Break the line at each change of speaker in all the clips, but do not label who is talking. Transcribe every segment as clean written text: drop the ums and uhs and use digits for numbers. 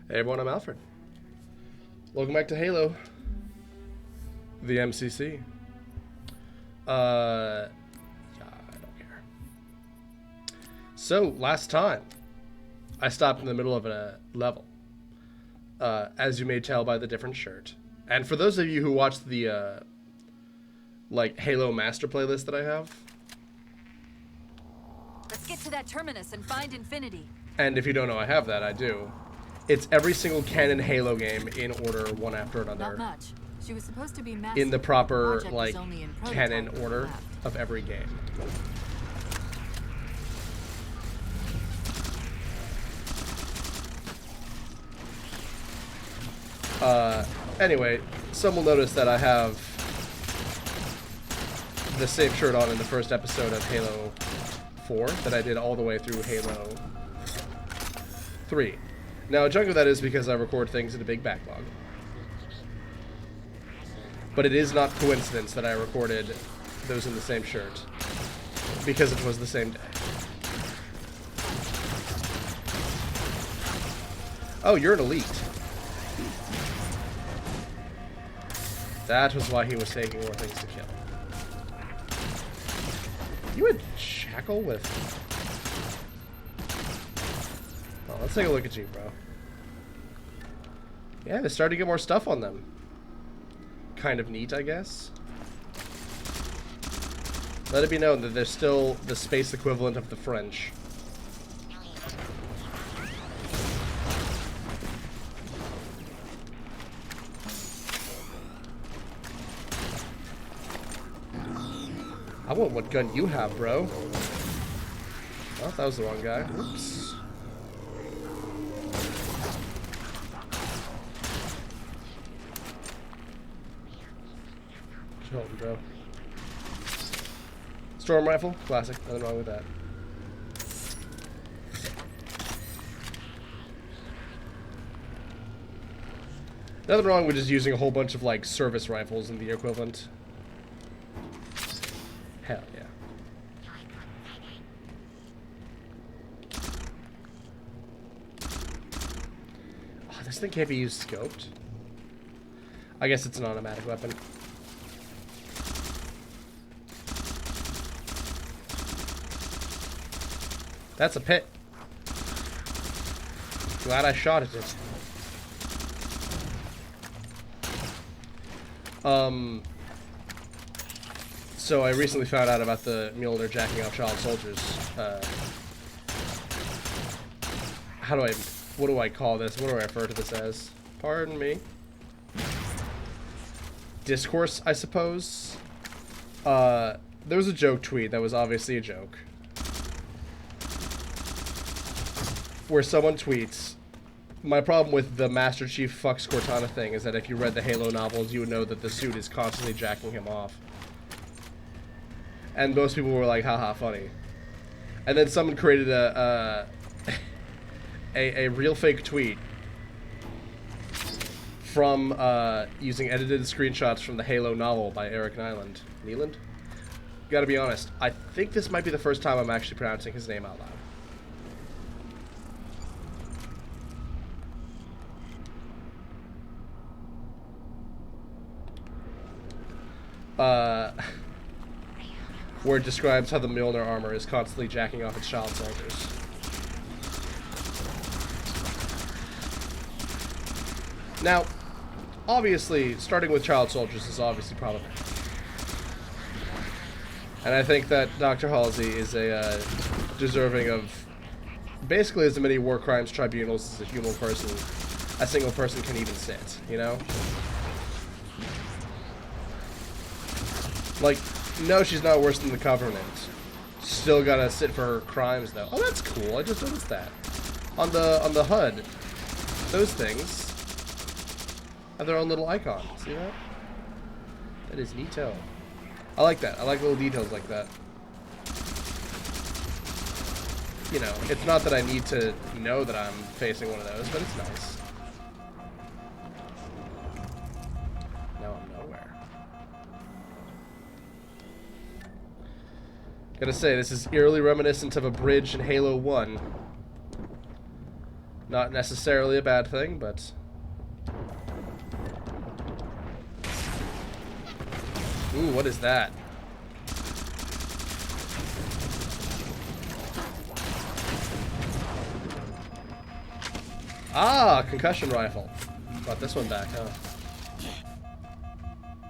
Hey everyone, I'm Alfred. Welcome back to Halo, the MCC. Yeah, I don't care. So, last time, I stopped in the middle of a level, as you may tell by the different shirt. And for those of you who watched the, Halo Master playlist that I have.
Let's get to that terminus and find Infinity.
And if you don't know I have that, I do. It's every single canon Halo game in order, one after another.
Not much. She was supposed to be massive.
In the proper,
Project
canon order of every game. Anyway, some will notice that I have the same shirt on in the first episode of Halo 4 that I did all the way through Halo 3. Now, a chunk of that is because I record things in a big backlog. But it is not coincidence that I recorded those in the same shirt, because it was the same day. Oh, you're an elite. That was why he was taking more things to kill. You a jackal with... Oh, let's take a look at you, bro. Yeah, they're starting to get more stuff on them. Kind of neat, I guess. Let it be known that they're still the space equivalent of the French. I want what gun you have, bro. Oh, that was the wrong guy. Oops. Hold on, bro. Storm rifle, classic. Nothing wrong with that. Nothing wrong with just using a whole bunch of like service rifles in the equivalent. Hell yeah. Oh, this thing can't be used scoped. I guess it's an automatic weapon. That's a pit. Glad I shot at it. So I recently found out about the Mjolnir jacking off child soldiers. What do I call this? What do I refer to this as? Pardon me. Discourse, I suppose. There was a joke tweet that was obviously a joke, where someone tweets, my problem with the Master Chief fucks Cortana thing is that if you read the Halo novels, you would know that the suit is constantly jacking him off. And most people were like, haha, funny. And then someone created a real fake tweet from using edited screenshots from the Halo novel by Eric Nyland. Neeland? Gotta be honest, I think this might be the first time I'm actually pronouncing his name out loud. Where it describes how the Mjolnir armor is constantly jacking off its child soldiers. Now, obviously, starting with child soldiers is obviously problematic. And I think that Dr. Halsey is deserving of basically as many war crimes tribunals as a single person can even sit, you know? Like, no, she's not worse than the Covenant. Still gotta sit for her crimes, though. Oh, that's cool. I just noticed that. On the HUD, those things have their own little icon. See that? That is neato. I like that. I like little details like that. You know, it's not that I need to know that I'm facing one of those, but it's nice. Now I'm nowhere. Gotta say, this is eerily reminiscent of a bridge in Halo 1. Not necessarily a bad thing, but... Ooh, what is that? Ah, concussion rifle. Brought this one back, huh?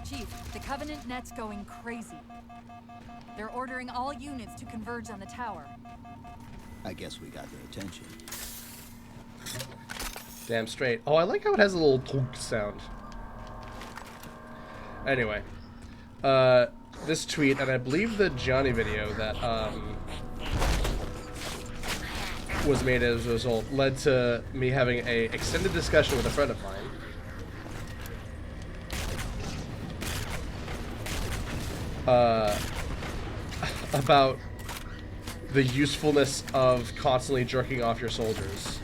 Chief, the Covenant net's going crazy. They're ordering all units to converge on the tower.
I guess we got their attention.
Damn straight. Oh, I like how it has a little tunk sound. Anyway. This tweet, and I believe the Johnny video that, was made as a result, led to me having a extended discussion with a friend of mine. About the usefulness of constantly jerking off your soldiers.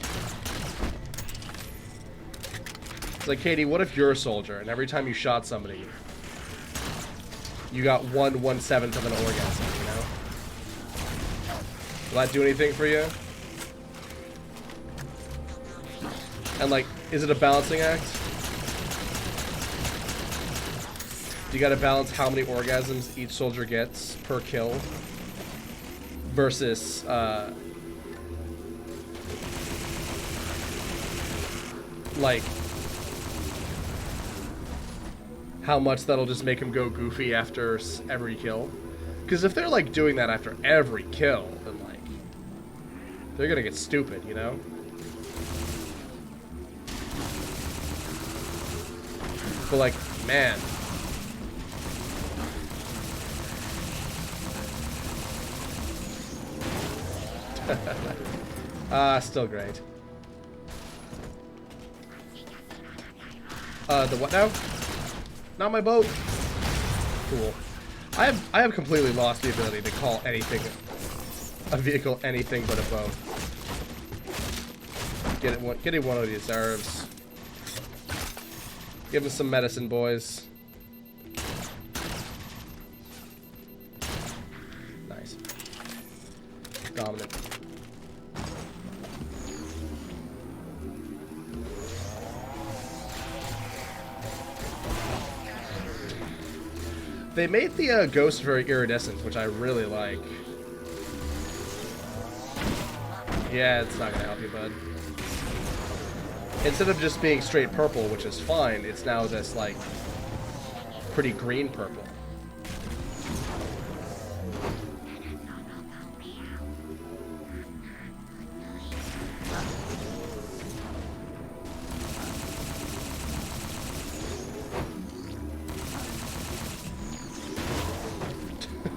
It's like, Katie, what if you're a soldier and every time you shot somebody, you got 1/1/7 of an orgasm, you know? Will that do anything for you? And like, is it a balancing act? You gotta balance how many orgasms each soldier gets per kill versus, like, how much that'll just make him go goofy after every kill. Because if they're, like, doing that after every kill, then, like, they're gonna get stupid, you know? But, like, man. Still great. The what now? Not my boat. Cool. I have completely lost the ability to call anything a vehicle anything but a boat. Getting one of these herbs. Give him some medicine, boys. Nice. Dominant. They made the ghost very iridescent, which I really like. Yeah, it's not gonna help you, bud. Instead of just being straight purple, which is fine, it's now this, like, pretty green purple.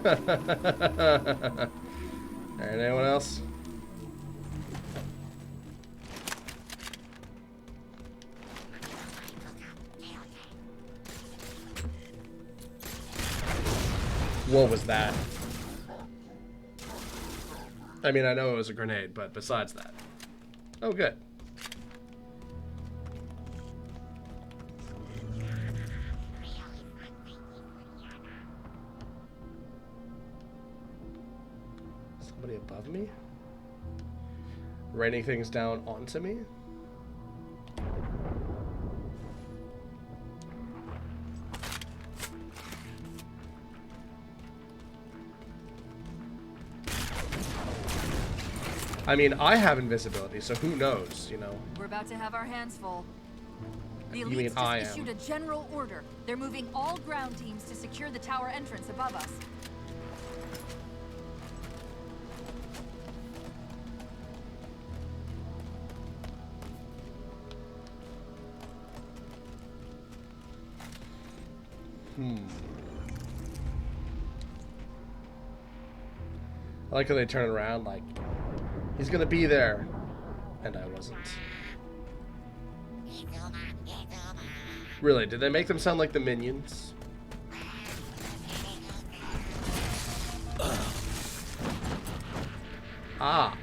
Alright, anyone else? What was that? I mean, I know it was a grenade, but besides that. Oh, good. Somebody above me? Raining things down onto me? I mean, I have invisibility, so who knows, you know?
We're about to have our hands full. The
You
elites
mean I
just issued
am?
a general order. They're moving all ground teams to secure the tower entrance above us.
I like how they turn around like, he's gonna be there. And I wasn't. Really, did they make them sound like the Minions? Ah.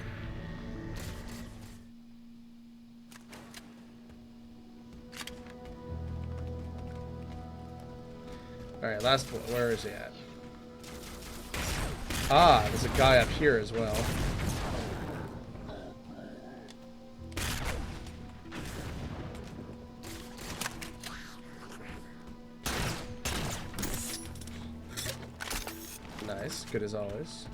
Alright, last one. Where is he at? Ah, there's a guy up here as well. Nice. Good as always.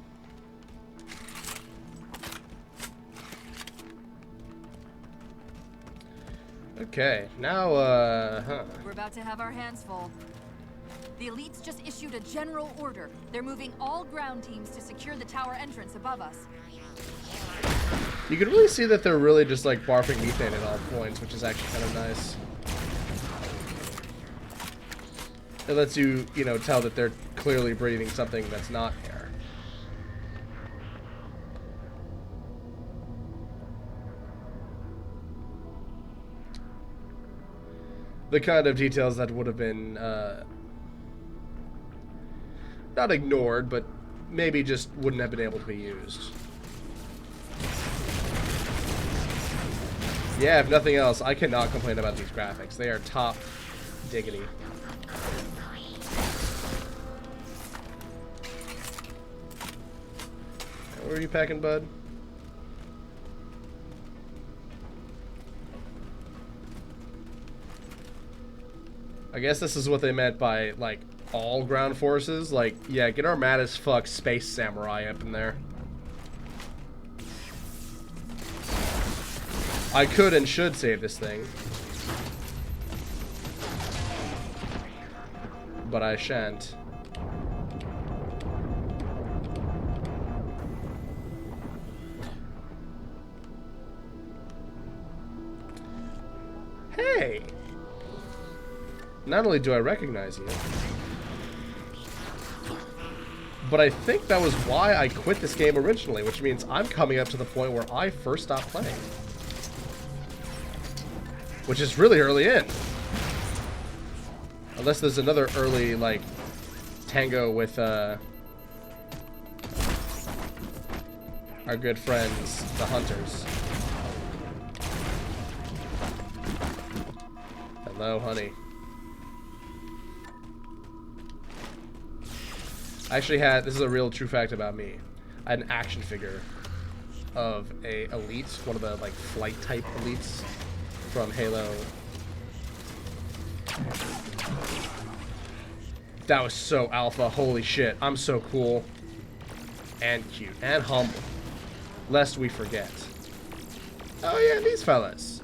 Okay, now,
We're about to have our hands full. The elites just issued a general order. They're moving all ground teams to secure the tower entrance above us.
You can really see that they're really just like barfing methane at all points, which is actually kind of nice. It lets you, you know, tell that they're clearly breathing something that's not air. The kind of details that would have been not ignored, but maybe just wouldn't have been able to be used. Yeah, if nothing else, I cannot complain about these graphics. They are top diggity. Where are you packing, bud? I guess this is what they meant by, like, all ground forces. Like, yeah, get our mad as fuck space samurai up in there. I could and should save this thing. But I shan't. Hey! Not only do I recognize you, but I think that was why I quit this game originally, which means I'm coming up to the point where I first stopped playing. Which is really early in. Unless there's another early, like, tango with, our good friends, the Hunters. Hello, honey. I actually had, this is a real true fact about me, I had an action figure of a elite, one of the, like, flight type elites from Halo. That was so alpha. Holy shit. I'm so cool. And cute. And humble. Lest we forget. Oh yeah, these fellas.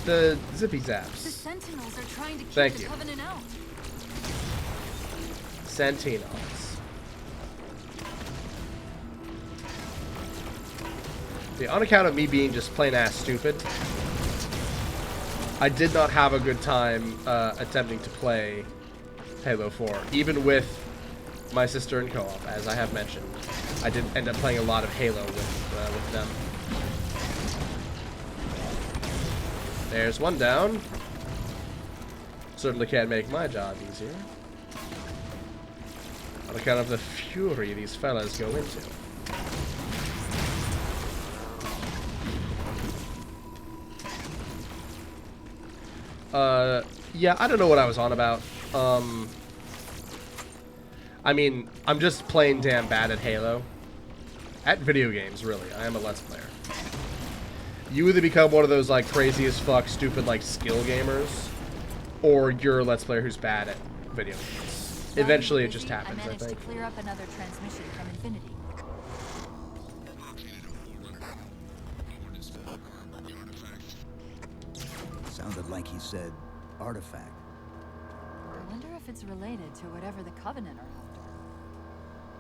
The zippy zaps.
The Sentinels are trying to keep
Thank
the
you.
Covenant out.
Sentinels. See, on account of me being just plain ass stupid, I did not have a good time attempting to play Halo 4, even with my sister in co-op, as I have mentioned. I did end up playing a lot of Halo with them. There's one down. Certainly can't make my job easier. On account of the fury these fellas go into. Yeah, I don't know what I was on about. I mean, I'm just plain damn bad at Halo. At video games, really. I am a Let's Player. You either become one of those, like, crazy as fuck, stupid, like, skill gamers, or you're a Let's Player who's bad at video games. Eventually, it just happens, I
managed
think.
to clear up another transmission from Infinity.
Sounded like he said artifact.
I wonder if it's related to whatever the Covenant are after.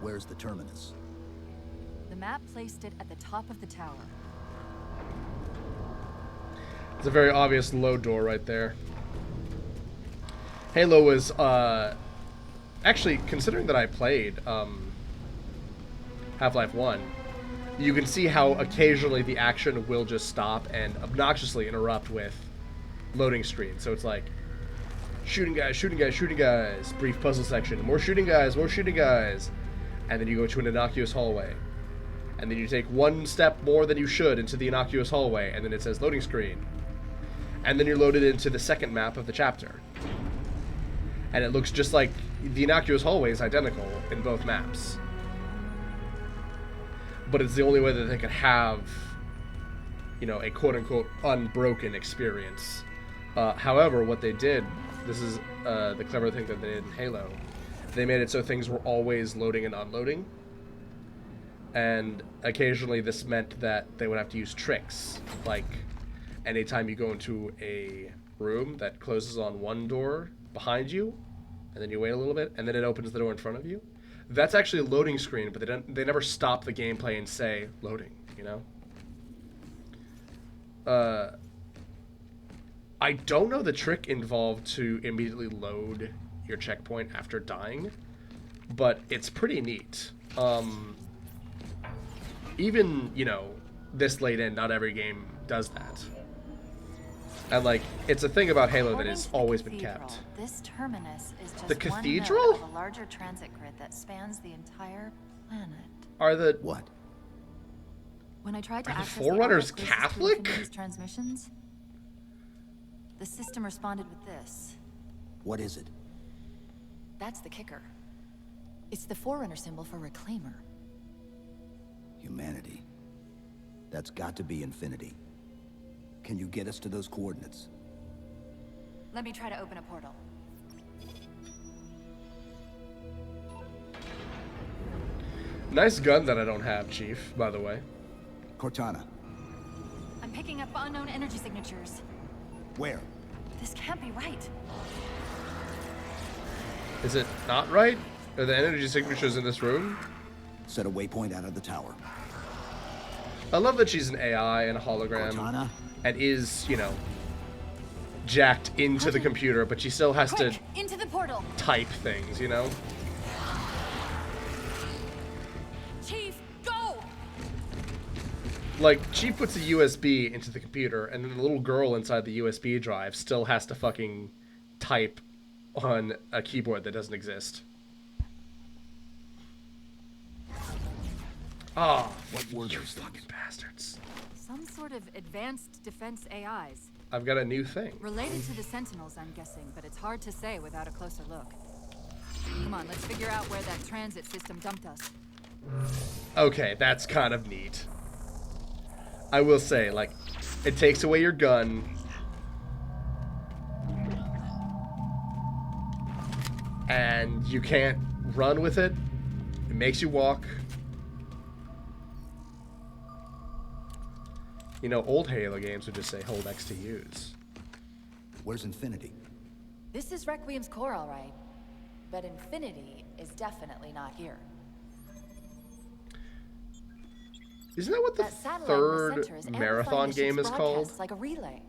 Where's the terminus?
The map placed it at the top of the tower.
It's a very obvious load door right there. Halo was, actually, considering that I played, Half-Life 1, you can see how occasionally the action will just stop and obnoxiously interrupt with loading screen. So it's like, shooting guys, shooting guys, shooting guys, brief puzzle section, more shooting guys, and then you go to an innocuous hallway. And then you take one step more than you should into the innocuous hallway, and then it says loading screen. And then you're loaded into the second map of the chapter. And it looks just like the innocuous hallway is identical in both maps. But it's the only way that they could have, you know, a quote-unquote unbroken experience. However, what they did, this is the clever thing that they did in Halo, they made it so things were always loading and unloading. And occasionally this meant that they would have to use tricks. Like, anytime you go into a room that closes on one door behind you, and then you wait a little bit, and then it opens the door in front of you. That's actually a loading screen, but they never stop the gameplay and say, loading, you know? I don't know the trick involved to immediately load your checkpoint after dying, but it's pretty neat. Even, you know, this late in, not every game does that. And, like, it's a thing about Halo that has always been kept.
This terminus is just
the cathedral?
one node of a larger transit grid that spans the entire planet.
Are the...
What?
When I tried to
Are the
access
Forerunners
the
Catholic?
transmissions, the system responded with this.
What is it?
That's the kicker. It's the Forerunner symbol for Reclaimer.
Humanity. That's got to be Infinity. Can you get us to those coordinates?
Let me try to open a portal.
Nice gun that I don't have, Chief, by the way.
Cortana.
I'm picking up unknown energy signatures.
Where?
This can't be right.
Is it not right? Are the energy signatures in this room?
Set a waypoint out of the tower.
I love that she's an AI and a hologram.
Cortana?
And is, you know, jacked into the computer, but she still has
Quick,
to
into the portal.
type things, you know?
Chief, go!
Like, Chief puts a USB into the computer, and then the little girl inside the USB drive still has to fucking type on a keyboard that doesn't exist. Oh,
What were
you
those
fucking
things?
bastards.
Some sort of advanced defense AIs.
I've got a new thing.
Related to the Sentinels, I'm guessing, but it's hard to say without a closer look. Come on, let's figure out where that transit system dumped us.
Okay, that's kind of neat. I will say, like, it takes away your gun. And you can't run with it. It makes you walk. You know, old Halo games would just say hold X to use.
Where's Infinity?
This is Requiem's core, all right. But Infinity is definitely not here.
Isn't that what the
That satellite in the
third
center is
marathon
amplifying the
game
ship's
is called?
broadcasts like a relay.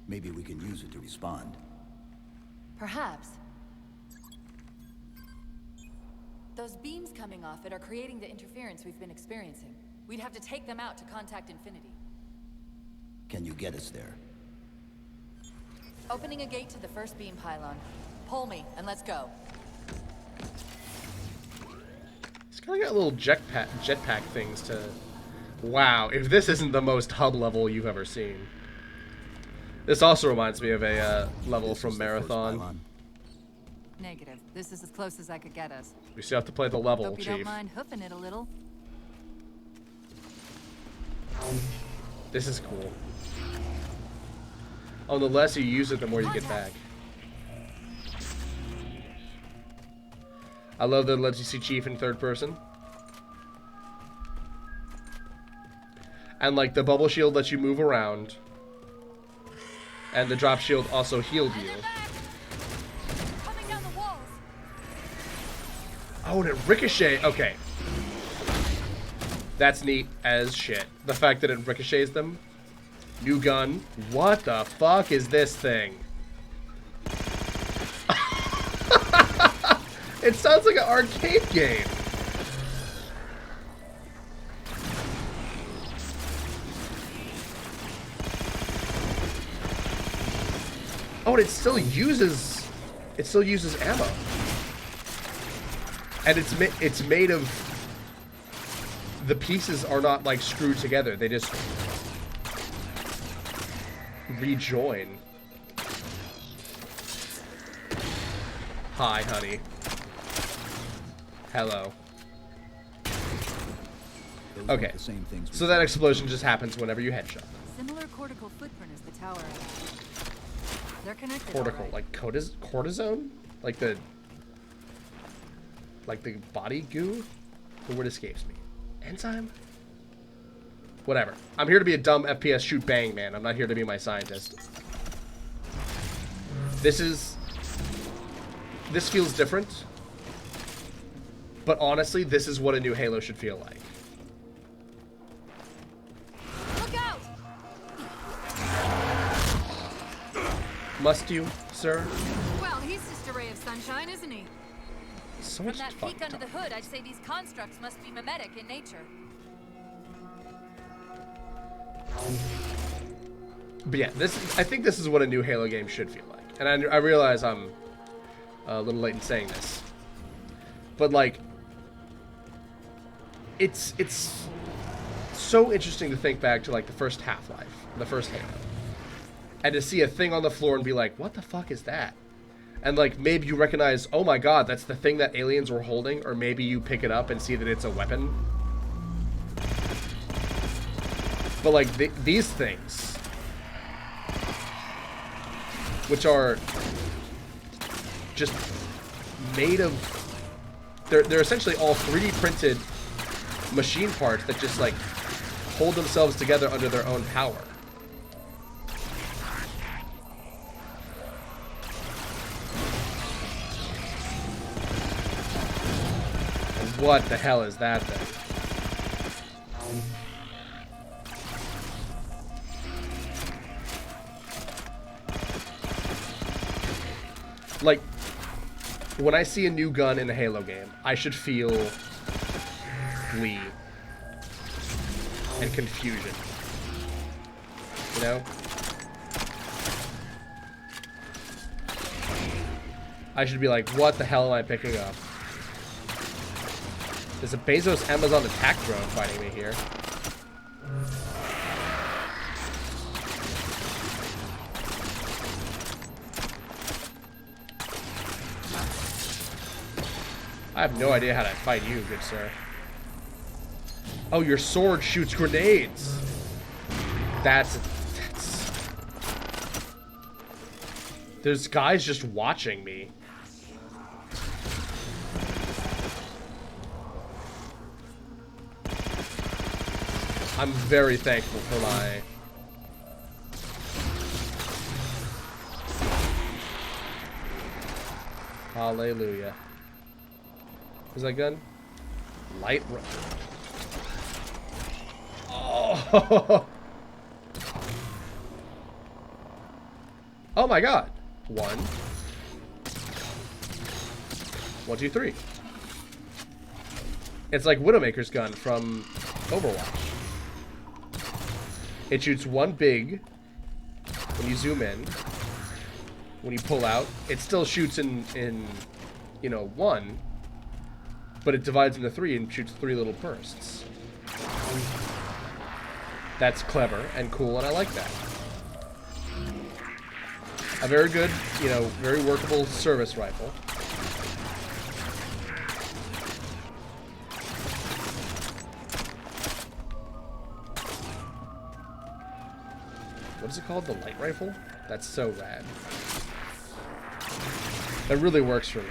Maybe we can use it to respond.
Perhaps. Those beams coming off it are creating the interference we've been experiencing. We'd have to take them out to contact Infinity.
Can you get us there?
Opening a gate to the first beam pylon. Pull me, and let's go.
It's kind of got little jetpack things to... Wow, if this isn't the most hub level you've ever seen. This also reminds me of a level
This
from
is the first
Marathon.
pylon.
Negative. This is as close as I could get us.
We still have to play the level,
Hope you
Chief.
don't mind hoofing it a little.
This is cool. Oh, the less you use it, the more you get back. I love that it lets you see Chief in third person. And, like, the bubble shield lets you move around. And the drop shield also healed you.
Coming down the walls.
Oh, and it ricochets. Okay. That's neat as shit. The fact that it ricochets them. New gun. What the fuck is this thing? It sounds like an arcade game. Oh, and it still uses ammo. And it's made of, the pieces are not like screwed together. They just rejoin. Hi, honey. Hello.
Those
Okay.
aren't the same things we
So that
found.
explosion just happens whenever you headshot.
Similar cortical footprint as the tower. They're connected.
Cortical,
all right.
like cortisone? Like the Like the body goo? The word escapes me. Enzyme? Whatever. I'm here to be a dumb FPS shoot bang man. I'm not here to be my scientist. This feels different. But honestly, this is what a new Halo should feel like.
Look out!
Must you, sir?
Well, he's just a ray of sunshine, isn't he?
So
From
much
that
fucking
peek under
talk.
the hood, I'd say these constructs must be mimetic in nature.
But yeah, I think this is what a new Halo game should feel like. And I realize I'm a little late in saying this. But like, it's so interesting to think back to like the first Half-Life, the first Halo. And to see a thing on the floor and be like, what the fuck is that? And like, maybe you recognize, oh my god, that's the thing that aliens were holding. Or maybe you pick it up and see that it's a weapon. But like, these things, which are just made of, they're essentially all 3D printed machine parts that just like hold themselves together under their own power. And what the hell is that thing? Like, when I see a new gun in a Halo game, I should feel glee and confusion. You know? I should be like, what the hell am I picking up? There's a Bezos Amazon attack drone fighting me here. I have no idea how to fight you, good sir. Oh, your sword shoots grenades. That's... There's guys just watching me. I'm very thankful for my... Hallelujah. Where's that gun? Light rifle. Oh! Oh my god. 1, 1, 2, 3. It's like Widowmaker's gun from Overwatch. It shoots one big when you zoom in. When you pull out, it still shoots in you know, 1, but it divides into 3 and shoots 3 little bursts. That's clever and cool, and I like that. A very good, you know, very workable service rifle. What is it called? The light rifle? That's so rad. That really works for me.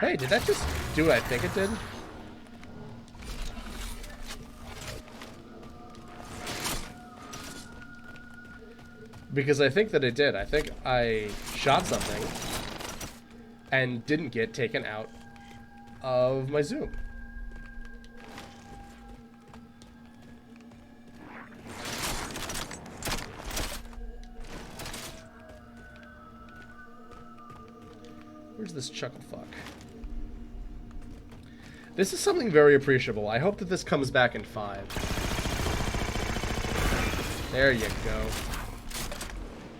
Hey, did that just do what I think it did? Because I think that it did. I think I shot something and didn't get taken out of my zoom. Where's this chuckle fuck? This is something very appreciable. I hope that this comes back in 5. There you go.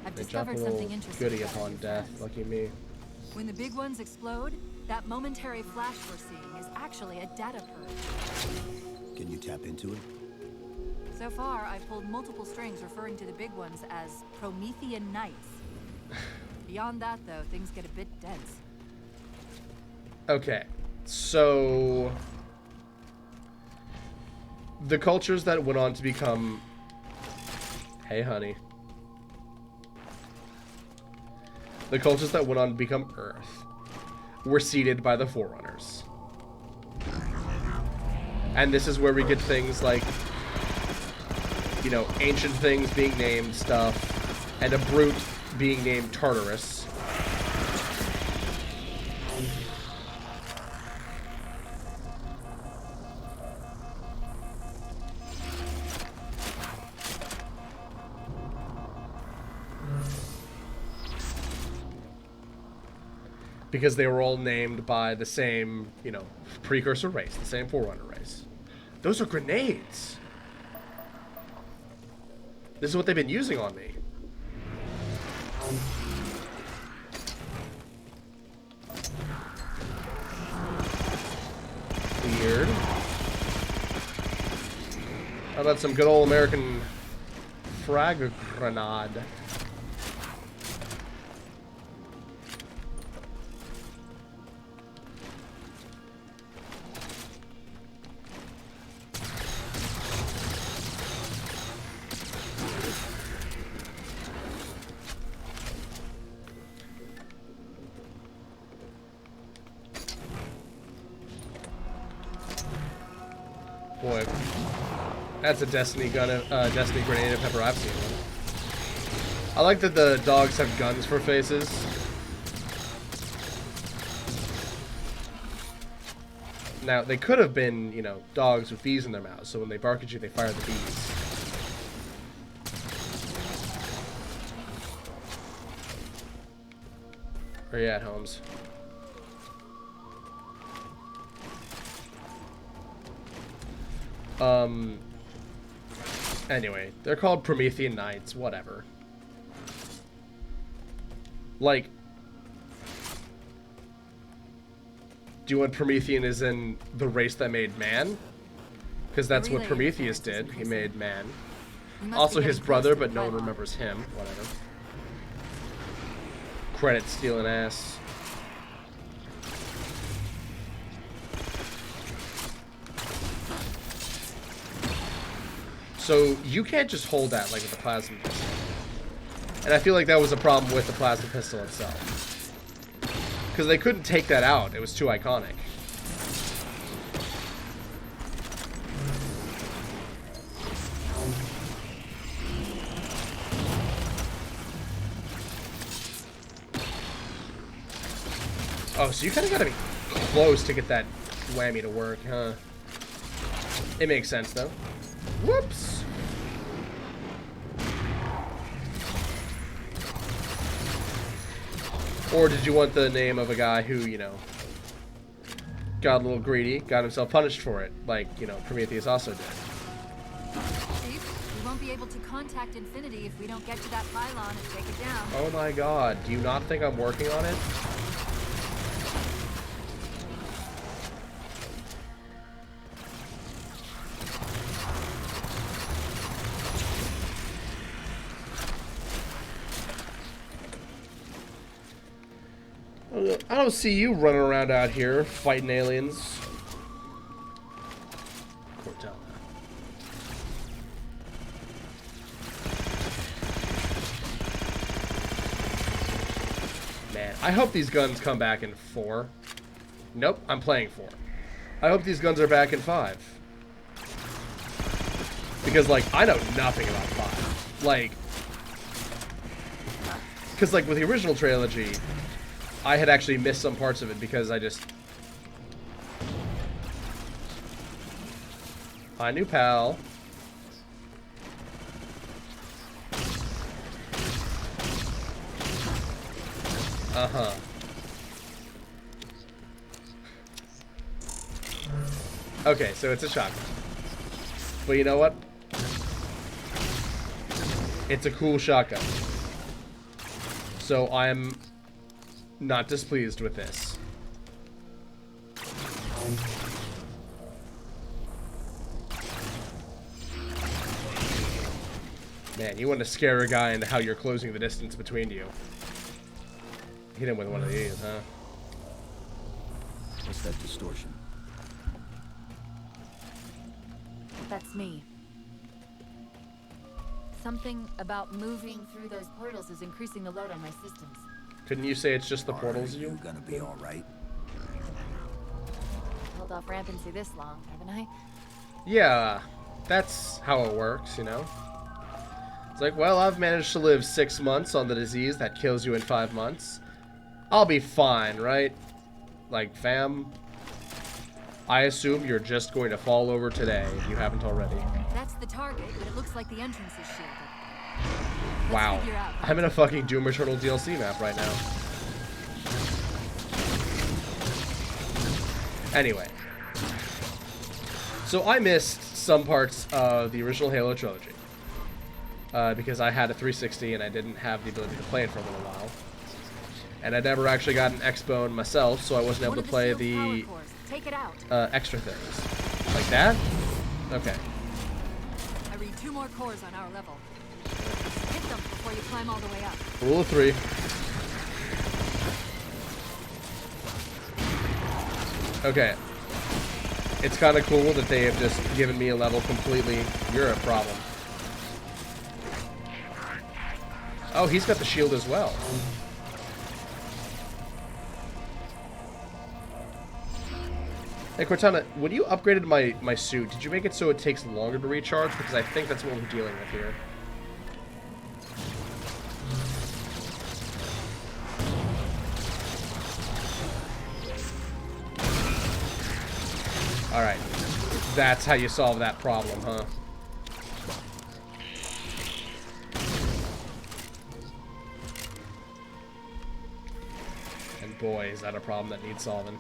I've
They drop a
discovered
little
something interesting
goodie
about
upon
your
death.
friends.
Lucky me.
When the big ones explode, that momentary flash we're seeing is actually a data purge.
Can you tap into it?
So far, I've pulled multiple strings referring to the big ones as Promethean Knights. Beyond that, though, things get a bit dense.
Okay, so the cultures that went on to become... Hey, honey. The cultures that went on to become Earth were seeded by the Forerunners. And this is where we get things like, you know, ancient things being named stuff, and a brute being named Tartarus. Because they were all named by the same, you know, precursor race, the same Forerunner race. Those are grenades! This is what they've been using on me. Weird. How about some good old American frag grenade? Boy, that's a Destiny gun, Destiny grenade if ever I've seen one. I like that the dogs have guns for faces. Now, they could have been, you know, dogs with bees in their mouths, so when they bark at you, they fire the bees. Where you at, Holmes? Anyway, they're called Promethean Knights, whatever. Like, do you want Promethean as in the race that made man? Because that's what Prometheus did. He made man. Also his brother, but no one remembers him. Whatever. Credit stealing ass. So you can't just hold that like with the plasma pistol. And I feel like that was a problem with the plasma pistol itself. Because they couldn't take that out. It was too iconic. Oh, so you kind of gotta be close to get that whammy to work, huh? It makes sense, though. Whoops! Or did you want the name of a guy who, you know, got a little greedy, got himself punished for it, like, you know, Prometheus also did?
Chief, we won't be able to contact Infinity if we don't get to that pylon and take it down.
Oh my god, do you not think I'm working on it? I don't see you running around out here fighting aliens. Cortella. Man, I hope these guns come back in 4. Nope, I'm playing 4. I hope these guns are back in 5. Because, like, I know nothing about 5. Like, because, like, with the original trilogy, I had actually missed some parts of it because I just... Hi, new pal. Uh-huh. Okay, so it's a shotgun. But you know what? It's a cool shotgun. So I'm not displeased with this. Man, you want to scare a guy into how you're closing the distance between you. Hit him with one of these, huh?
What's that distortion?
That's me. Something about moving through those portals is increasing the load on my systems.
Couldn't you say it's just the portals?
You gonna be all right?
Held off rampancy this long, haven't I?
Yeah, that's how it works, you know? It's like, well, I've managed to live 6 months on the disease that kills you in 5 months. I'll be fine, right? Like, fam, I assume you're just going to fall over today if you haven't already.
That's the target, but it looks like the entrance is shielded.
Wow. I'm in a fucking Doom Eternal DLC map right now. Anyway. So I missed some parts of the original Halo trilogy. Because I had a 360 and I didn't have the ability to play it for a little while. And I never actually got an X-Bone myself, so I wasn't able to play the extra things. Like that? Okay.
I read 2 more cores on our level. Hit them before you climb all the way up.
Rule of 3. Okay. It's kind of cool that they have just given me a level completely. You're a problem. Oh, he's got the shield as well. Hey, Cortana, when you upgraded my suit, did you make it so it takes longer to recharge? Because I think that's what we're dealing with here. Alright. That's how you solve that problem, huh? And boy, is that a problem that needs solving.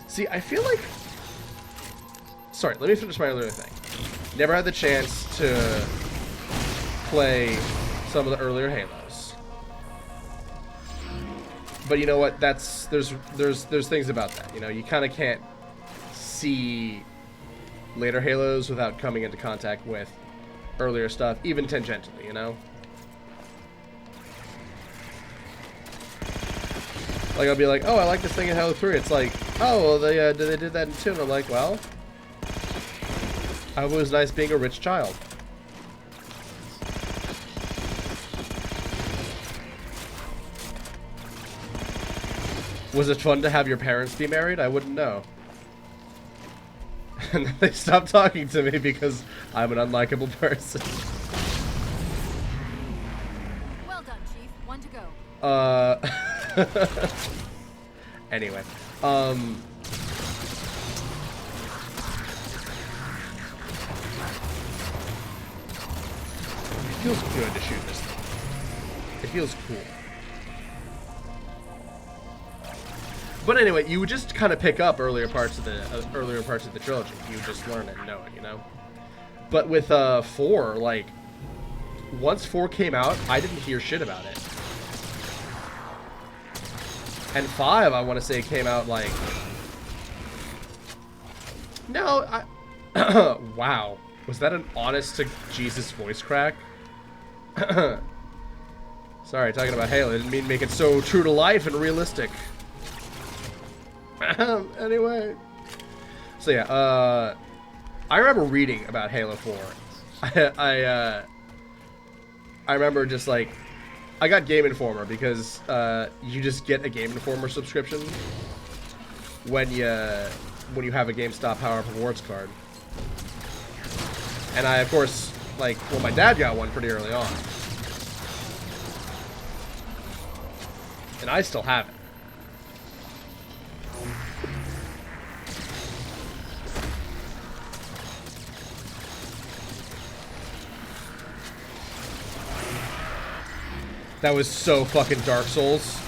See, I feel like... Sorry, let me finish my earlier thing. Never had the chance to play some of the earlier Halos. But you know what? There's things about that. You know, you kind of can't see later Halos without coming into contact with earlier stuff, even tangentially, you know? Like, I'll be like, oh, I like this thing in Halo 3. It's like, oh, well, they did that in 2. And I'm like, well, it was nice being a rich child. Was it fun to have your parents be married? I wouldn't know. And they stopped talking to me because I'm an unlikable person.
Well done, Chief. 1 to go.
Anyway, it feels good to shoot this thing. It feels cool. But anyway, you would just kind of pick up earlier parts of the trilogy. You would just learn it and know it, you know. But with 4, like, once 4 came out, I didn't hear shit about it. And 5, I want to say, came out like... No, wow. Was that an honest-to-Jesus voice crack? Sorry, talking about Halo. I didn't mean to make it so true to life and realistic. Anyway. So yeah, I remember reading about Halo 4. I remember just like... I got Game Informer because you just get a Game Informer subscription when you have a GameStop Power Up Rewards card. And I, of course, like, well, my dad got one pretty early on. And I still have it. That was so fucking Dark Souls.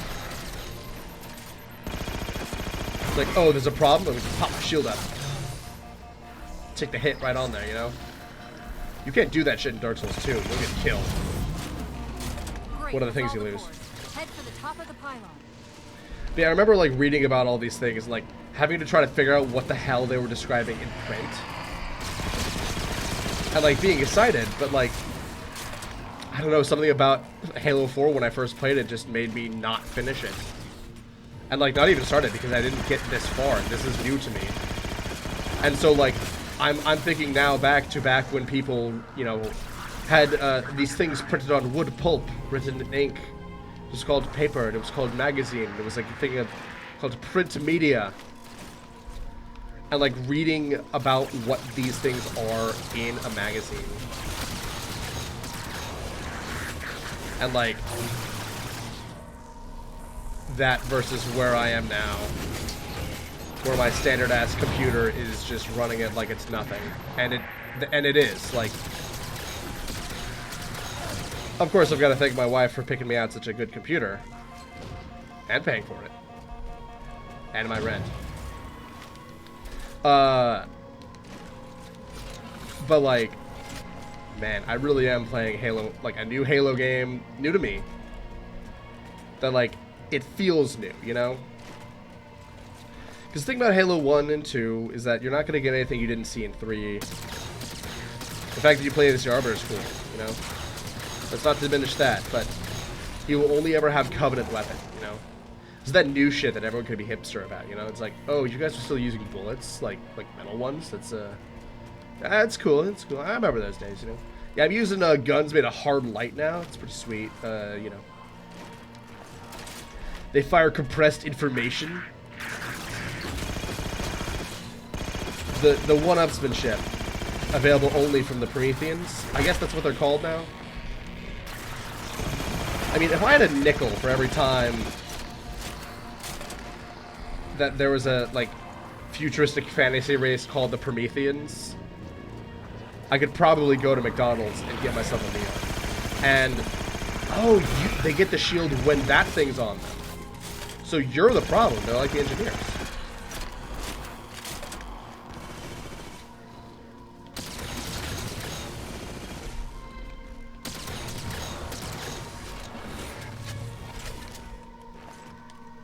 It's like, oh, there's a problem? Let me just pop my shield up. Take the hit right on there, you know? You can't do that shit in Dark Souls 2. You'll get killed.
Great.
What are the things you lose?
Head for the top of the pylon.
But yeah, I remember like reading about all these things, like having to try to figure out what the hell they were describing in print. And like being excited, but like, I don't know, something about Halo 4 when I first played it just made me not finish it. And like not even start it because I didn't get this far, and this is new to me. And so like, I'm thinking now back when people, you know, had these things printed on wood pulp, written in ink. It was called paper, and it was called magazine. It was like a thing called print media. And like reading about what these things are in a magazine. And like, that versus where I am now. Where my standard ass computer is just running it like it's nothing. And it is, like, of course I've got to thank my wife for picking me out such a good computer. And paying for it. And my rent. But like, man, I really am playing Halo, like a new Halo game, new to me. That like, it feels new, you know? Because the thing about Halo 1 and 2 is that you're not going to get anything you didn't see in 3. The fact that you play this Arbiter is cool, you know? Let's not diminish that, but you will only ever have Covenant weapon, you know? It's that new shit that everyone could be hipster about, you know? It's like, oh, you guys are still using bullets, like metal ones? That's cool, it's cool. I remember those days, you know? Yeah, I'm using guns made of hard light now. It's pretty sweet, you know. They fire compressed information. The one-upsmanship, available only from the Prometheans. I guess that's what they're called now. I mean, if I had a nickel for every time that there was a, like, futuristic fantasy race called the Prometheans, I could probably go to McDonald's and get myself a meal. And, oh, they get the shield when that thing's on them. So you're the problem. They're like the engineers.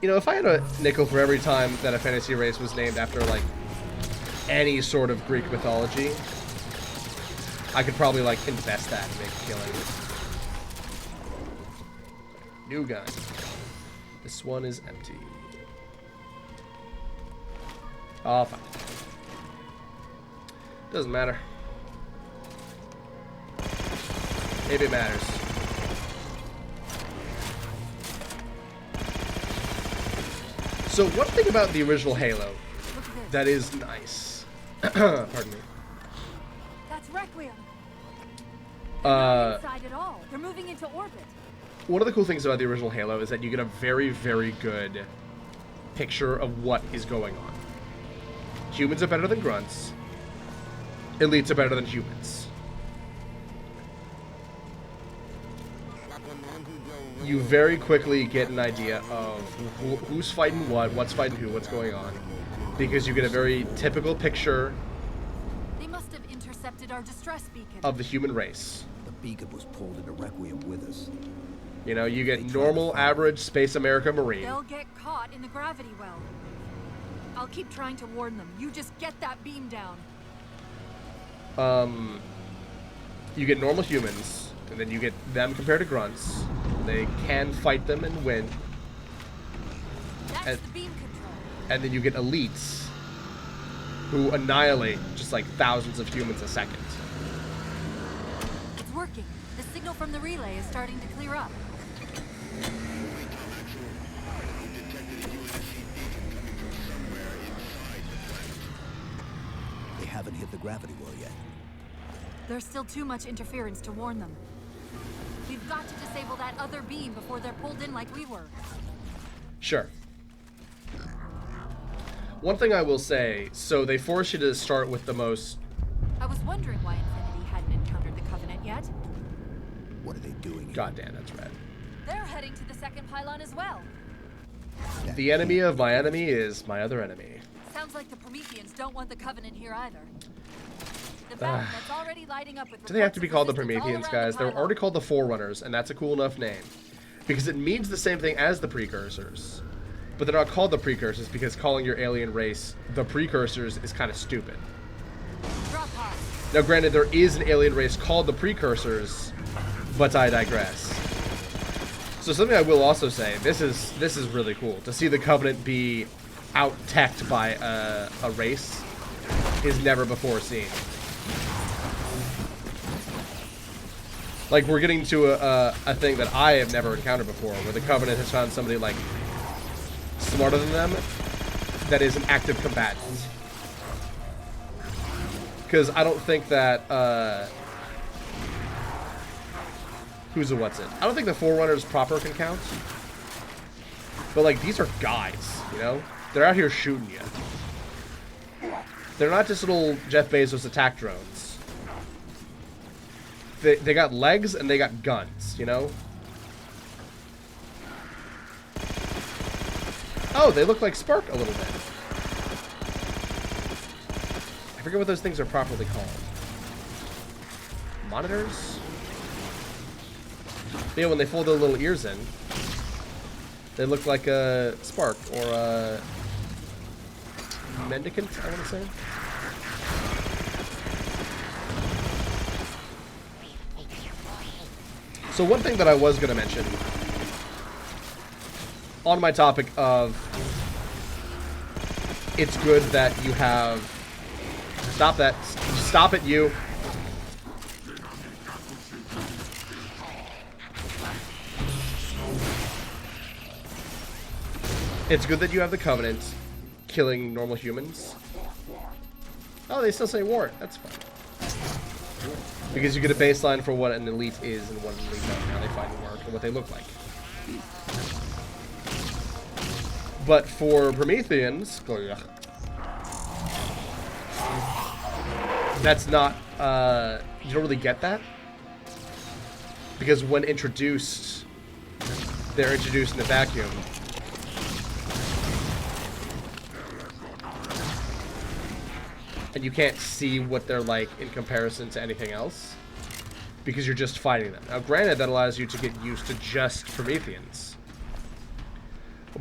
You know, if I had a nickel for every time that a fantasy race was named after, like, any sort of Greek mythology, I could probably, like, invest that and make a killing. New gun. This one is empty. Oh, fine. Doesn't matter. Maybe it matters. So one thing about the original Halo that is nice. Pardon me.
That's Requiem. They're not inside at all. They're moving into orbit.
One of the cool things about the original Halo is that you get a very, very good picture of what is going on. Humans are better than grunts. Elites are better than humans. You very quickly get an idea of who's fighting what, what's fighting who, what's going on. Because you get a very typical picture
They must have intercepted our distress beacon.
of the human race.
The beacon was pulled into Requiem with us.
You know, you get normal, average Space America Marine.
They'll get caught in the gravity well. I'll keep trying to warn them. You just get that beam down.
You get normal humans, and then you get them compared to grunts. They can fight them and win.
That's the beam control.
And then you get elites who annihilate just like thousands of humans a second.
It's working. The signal from the relay is starting to clear up.
They haven't hit the gravity well yet.
There's still too much interference to warn them. We've got to disable that other beam before they're pulled in like we were.
Sure. One thing I will say, so they force you to start with the most...
I was wondering why Infinity hadn't encountered the Covenant yet.
What are they doing here?
God damn, that's red.
They're heading to the second pylon as well.
The enemy of my enemy is my other enemy.
Sounds like the Prometheans don't want the Covenant here either. The battle that's already lighting up with
Do they have to be called the
resistance all
Prometheans,
around
guys?
the
They're
pylon.
already called the Forerunners, and that's a cool enough name. Because it means the same thing as the Precursors. but they're not called the Precursors because calling your alien race the Precursors is kind of stupid. Now, granted, there is an alien race called the Precursors, but I digress. So something I will also say, this is really cool. To see the Covenant be out-teched by a race is never before seen. Like, we're getting to a thing that I have never encountered before, where the Covenant has found somebody, like, smarter than them that is an active combatant. Because I don't think that, who's a what's it? I don't think the Forerunners proper can count. But, like, these are guys, you know? They're out here shooting you. They're not just little Jeff Bezos attack drones. They got legs and they got guns, you know? Oh, they look like Spark a little bit. I forget what those things are properly called. Monitors? Yeah, when they fold their little ears in, they look like a Spark or a Mendicant, I want to say. So one thing that I was going to mention on my topic of it's good that you have... Stop that. Stop it, you. It's good that you have the Covenant killing normal humans. Oh, they still say war. That's fine. Because you get a baseline for what an elite is and what an elite does, and how they fight and work, and what they look like. But for Prometheans, that's not, you don't really get that. Because when introduced, they're introduced in a vacuum. And you can't see what they're like in comparison to anything else. Because you're just fighting them. Now, granted, that allows you to get used to just Prometheans.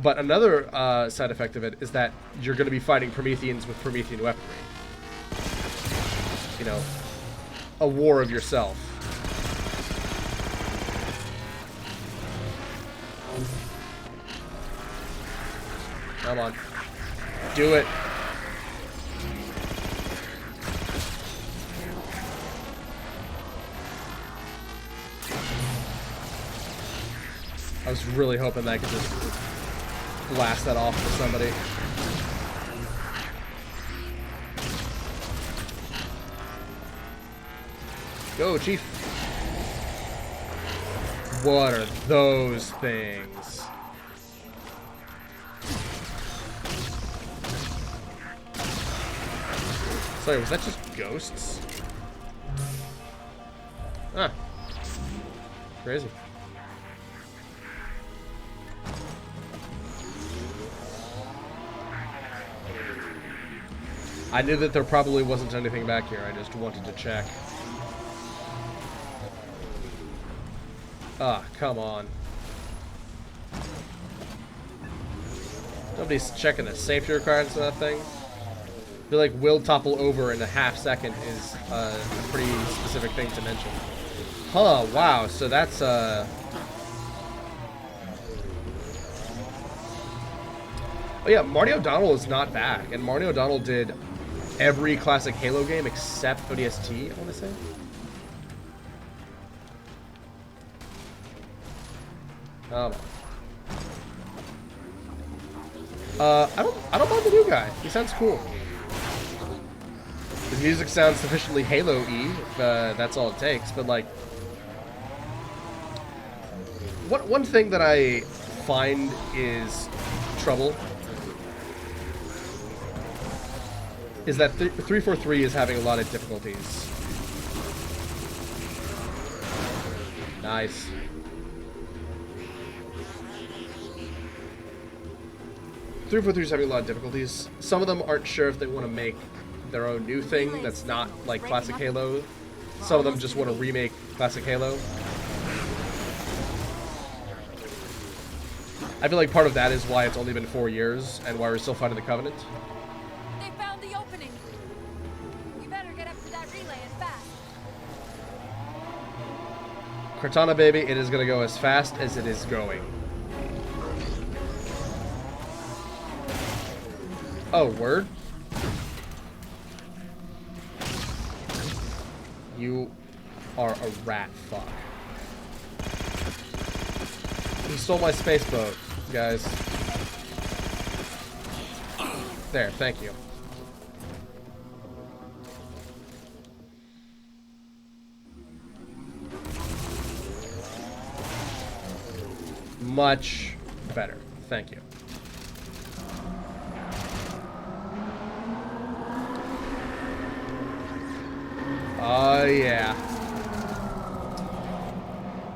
But another side effect of it is that you're going to be fighting Prometheans with Promethean weaponry. You know, a war of yourself. Come on. Do it. I was really hoping that I could just blast that off to somebody. Go, Chief. What are those things? Sorry, was that just ghosts? Ah. Crazy. I knew that there probably wasn't anything back here. I just wanted to check. Ah, come on. Nobody's checking the safety requirements of that thing. I feel like will topple over in a half second is a pretty specific thing to mention. Huh, wow, so that's Oh yeah, Marty O'Donnell is not back, and Marty O'Donnell did every classic Halo game except ODST, I want to say. Come on. I don't mind the new guy. He sounds cool. His music sounds sufficiently Halo-y, if that's all it takes, but like... One thing that I find is trouble is that 343 is having a lot of difficulties. Nice. Three is having a lot of difficulties. Some of them aren't sure if they want to make their own new thing that's not like classic Halo. Some of them just want to remake classic Halo. I feel like part of that is why it's only been 4 years and why we're still fighting the Covenant.
They found the opening. We better get up to that relay and fast.
Cortana, baby, it is going to go as fast as it is going. Oh, word? You are a rat fuck. He stole my space boat, guys. There, thank you. Much better. Thank you. Oh, yeah.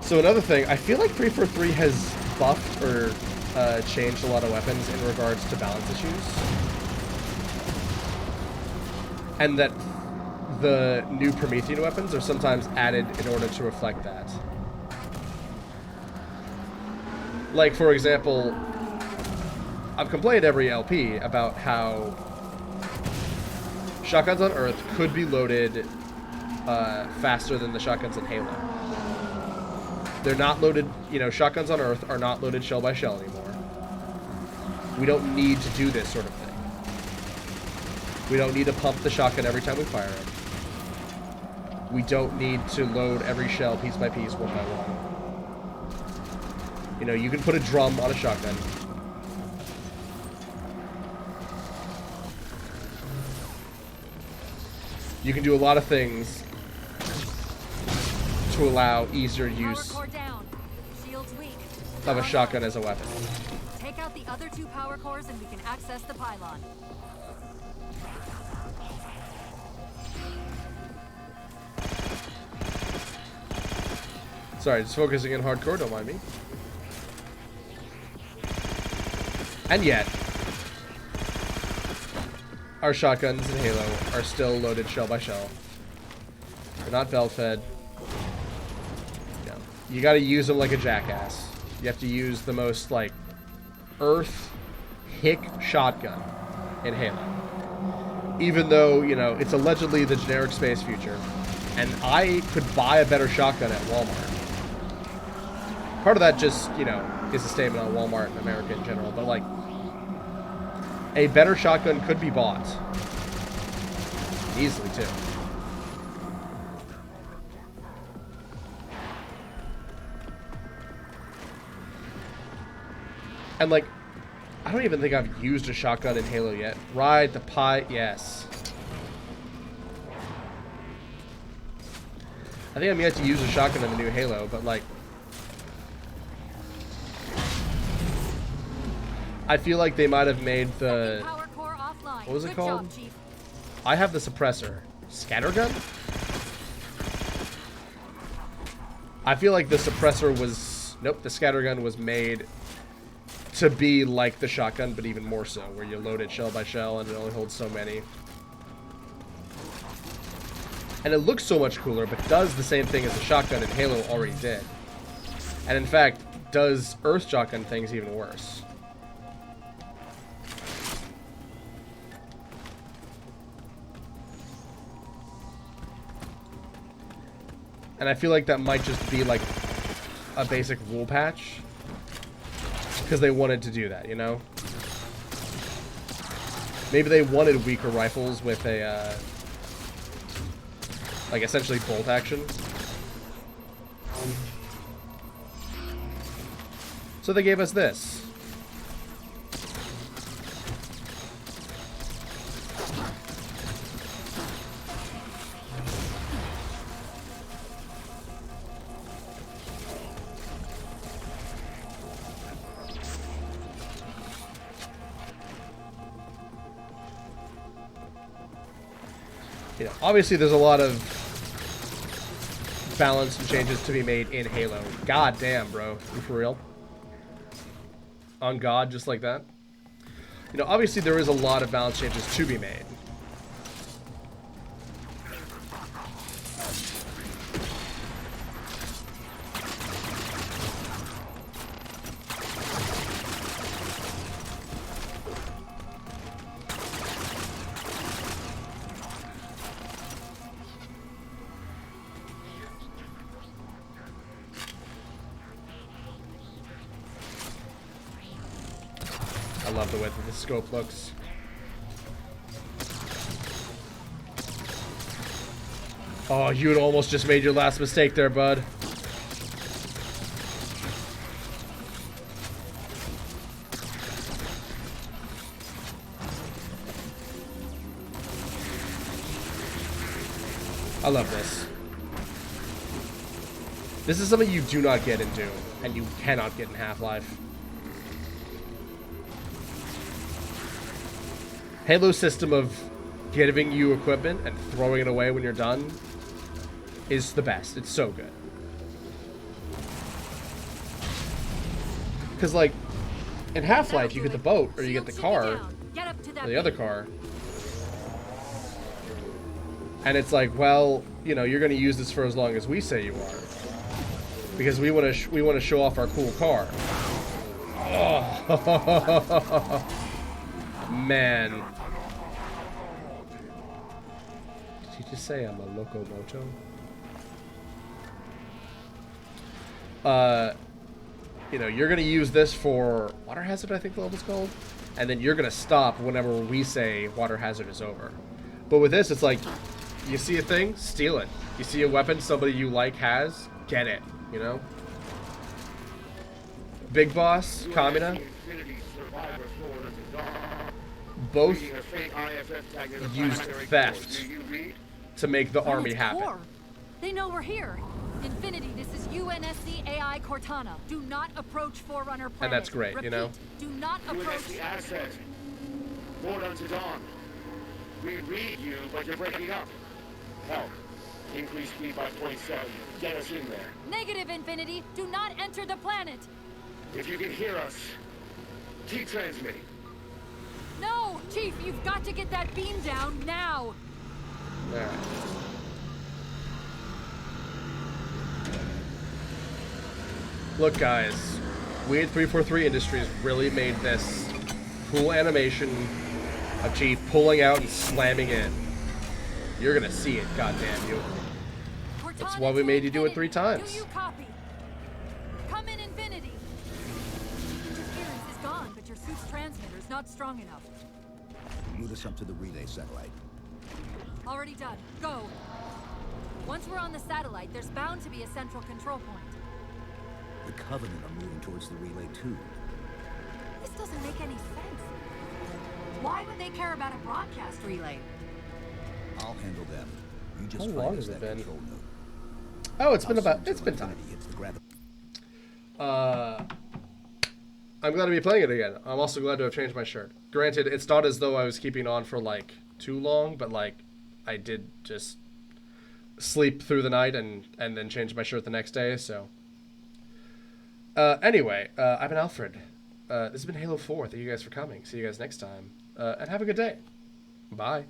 So another thing, I feel like 343 has buffed or changed a lot of weapons in regards to balance issues. And that the new Promethean weapons are sometimes added in order to reflect that. Like, for example, I've complained every LP about how shotguns on Earth could be loaded faster than the shotguns in Halo. They're not loaded, you know, shotguns on Earth are not loaded shell by shell anymore. We don't need to do this sort of thing. We don't need to pump the shotgun every time we fire it. We don't need to load every shell piece by piece, one by one. You know, you can put a drum on a shotgun. You can do a lot of things to allow easier use of a shotgun as a weapon.
Take out the other 2 power cores and we can access the pylon.
Sorry, just focusing in hardcore, don't mind me. And yet, our shotguns in Halo are still loaded shell by shell. They're not belt fed. No. You gotta use them like a jackass. You have to use the most, like, Earth hick shotgun in Halo. Even though, you know, it's allegedly the generic space future. And I could buy a better shotgun at Walmart. Part of that just, you know, is a statement on Walmart and America in general. But, like, a better shotgun could be bought. Easily, too. And, like, I don't even think I've used a shotgun in Halo yet. Ride the pie, yes. I think I'm yet to use a shotgun in the new Halo, but, like, I feel like they might have made the... What was it called? I have the suppressor. Scattergun? I feel like the suppressor was... Nope, the scattergun was made to be like the shotgun, but even more so, where you load it shell by shell and it only holds so many. And it looks so much cooler, but does the same thing as the shotgun in Halo already did. And in fact, does Earth shotgun things even worse. And I feel like that might just be like a basic rule patch. Because they wanted to do that, you know? Maybe they wanted weaker rifles with a, like essentially bolt action. So they gave us this. You know, obviously there's a lot of balance and changes to be made in Halo. God damn, bro. You for real? On God, just like that? You know, obviously there is a lot of balance changes to be made. I love the way that the scope looks. Oh, you had almost just made your last mistake there, bud. I love this. This is something you do not get in Doom, and you cannot get in Half-Life. Halo's system of giving you equipment and throwing it away when you're done is the best. It's so good. Because, like, in Half-Life, you get the boat, or you get the car, or the other car. And it's like, well, you know, you're going to use this for as long as we say you are. Because we want to show off our cool car. Oh. Man. Did you just say I'm a locomoto? You know, you're going to use this for water hazard, I think the level's called. And then you're going to stop whenever we say water hazard is over. But with this, it's like, you see a thing, steal it. You see a weapon somebody you like has, get it, you know? Big Boss, Kamina, both used theft to make the army happen.
They know we're here. Infinity, this is UNSC AI Cortana. Do not approach Forerunner planet.
And that's great,
Repeat,
you know?
Do not approach...
UNSC asset. Board unto dawn. We read you, but you're breaking up. Help. Increase speed by 0.7. Get us in there.
Negative, Infinity. Do not enter the planet.
If you can hear us, keep transmitting.
No, Chief, you've got to get that beam down now.
Alright. Look, guys, we at 343 Industries really made this cool animation of Chief pulling out and slamming in. You're gonna see it, goddamn you. That's why we made you do it 3 times.
Do you copy? Come in, Infinity. Interference is gone, but your suit's transmitter's not strong enough.
Move us up to the relay satellite.
Already done. Go. Once we're on the satellite, there's bound to be a central control point.
The Covenant are moving towards the relay too.
This doesn't make any sense. Why would they care about a broadcast relay?
I'll handle them. You just
How
find
long
us
has it
that
been?
control node.
Oh, it's been
I'll
about,
send
it's
till
been time.
Infinity hits the gravi-
I'm glad to be playing it again. I'm also glad to have changed my shirt. Granted, it's not as though I was keeping on for, like, too long, but, like, I did just sleep through the night and then change my shirt the next day, so. Anyway, I've been Alfred. This has been Halo 4. Thank you guys for coming. See you guys next time. And have a good day. Bye.